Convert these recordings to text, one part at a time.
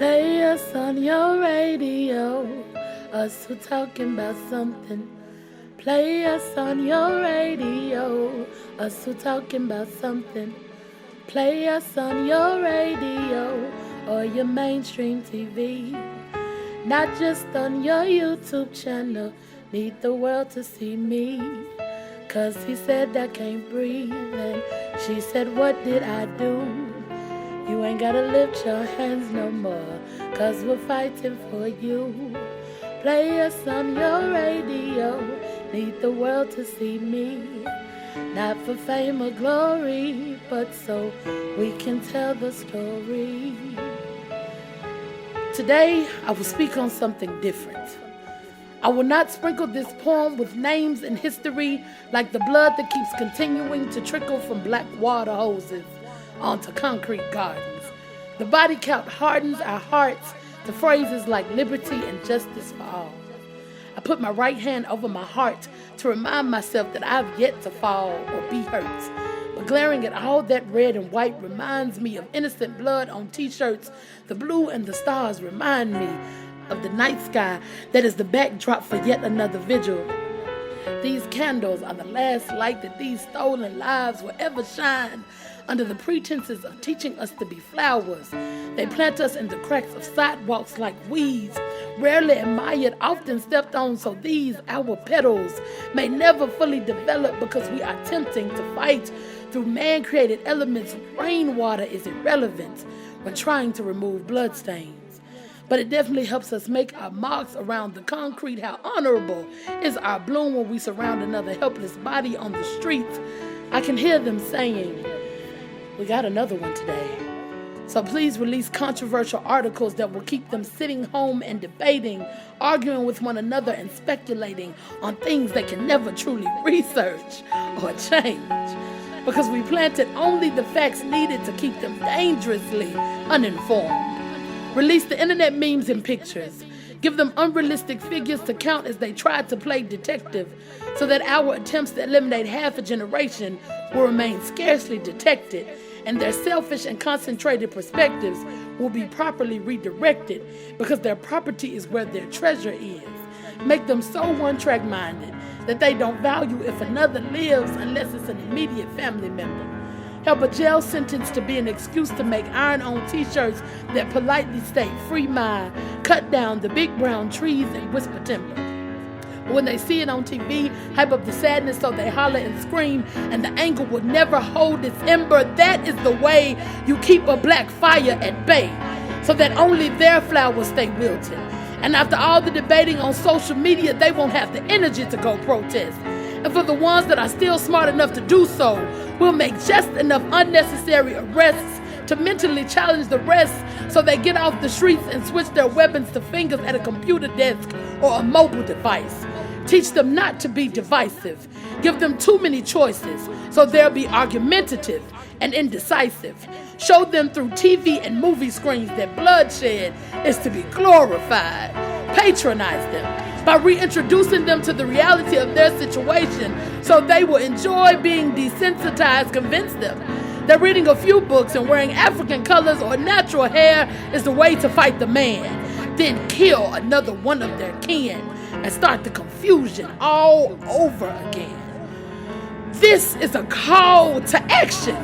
Play us on your radio, us who talking about something. Play us on your radio, us who talking about something. Play us on your radio or your mainstream TV. Not just on your YouTube channel, need the world to see me. Cause he said I can't breathe and she said what did I do? You ain't gotta lift your hands no more, cause we're fighting for you. Play us on your radio, need the world to see me. Not for fame or glory, but so we can tell the story. Today, I will speak on something different. I will not sprinkle this poem with names and history like the blood that keeps continuing to trickle from black water hoses onto concrete gardens. The body count hardens our hearts to phrases like liberty and justice for all. I put my right hand over my heart to remind myself that I've yet to fall or be hurt. But glaring at all that red and white reminds me of innocent blood on t-shirts. The blue and the stars remind me of the night sky that is the backdrop for yet another vigil. These candles are the last light that these stolen lives will ever shine under the pretenses of teaching us to be flowers. They plant us in the cracks of sidewalks like weeds, rarely admired, often stepped on, so these, our petals, may never fully develop because we are attempting to fight through man-created elements. Rainwater is irrelevant when trying to remove bloodstains. But it definitely helps us make our marks around the concrete. How honorable is our bloom when we surround another helpless body on the streets. I can hear them saying, "We got another one today." So please release controversial articles that will keep them sitting home and debating, arguing with one another and speculating on things they can never truly research or change. Because we planted only the facts needed to keep them dangerously uninformed. Release the internet memes and pictures. Give them unrealistic figures to count as they try to play detective, so that our attempts to eliminate half a generation will remain scarcely detected, and their selfish and concentrated perspectives will be properly redirected because their property is where their treasure is. Make them so one-track minded that they don't value if another lives unless it's an immediate family member. Help a jail sentence to be an excuse to make iron-on t-shirts that politely state "free mind," cut down the big brown trees and whisper timber. But when they see it on TV, hype up the sadness so they holler and scream, and the anger will never hold its ember. That is the way you keep a black fire at bay, so that only their flowers stay wilted. And after all the debating on social media, they won't have the energy to go protest. And for the ones that are still smart enough to do so, we'll make just enough unnecessary arrests to mentally challenge the rest, so they get off the streets and switch their weapons to fingers at a computer desk or a mobile device. Teach them not to be divisive. Give them too many choices, so they'll be argumentative and indecisive. Show them through TV and movie screens that bloodshed is to be glorified. Patronize them by reintroducing them to the reality of their situation, so they will enjoy being desensitized. Convince them that reading a few books and wearing African colors or natural hair is the way to fight the man. Then kill another one of their kin and start the confusion all over again. This is a call to action.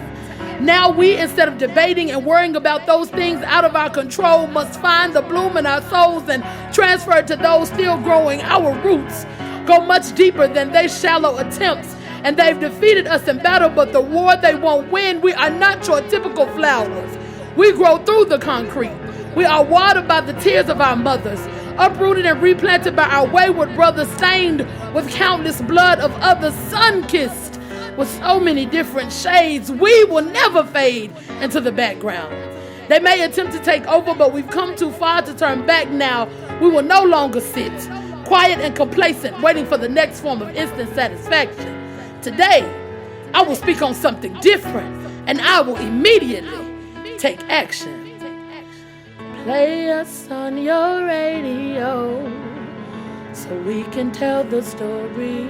Now we, instead of debating and worrying about those things out of our control, must find the bloom in our souls and transfer it to those still growing. Our roots go much deeper than their shallow attempts, and they've defeated us in battle, but the war they won't win. We are not your typical flowers. We grow through the concrete. We are watered by the tears of our mothers, uprooted and replanted by our wayward brothers, stained with countless blood of others, sun-kissed with so many different shades. We will never fade into the background. They may attempt to take over, but we've come too far to turn back now. We will no longer sit quiet and complacent, waiting for the next form of instant satisfaction. Today, I will speak on something different, and I will immediately take action. Play us on your radio so we can tell the story.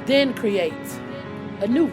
Then create a new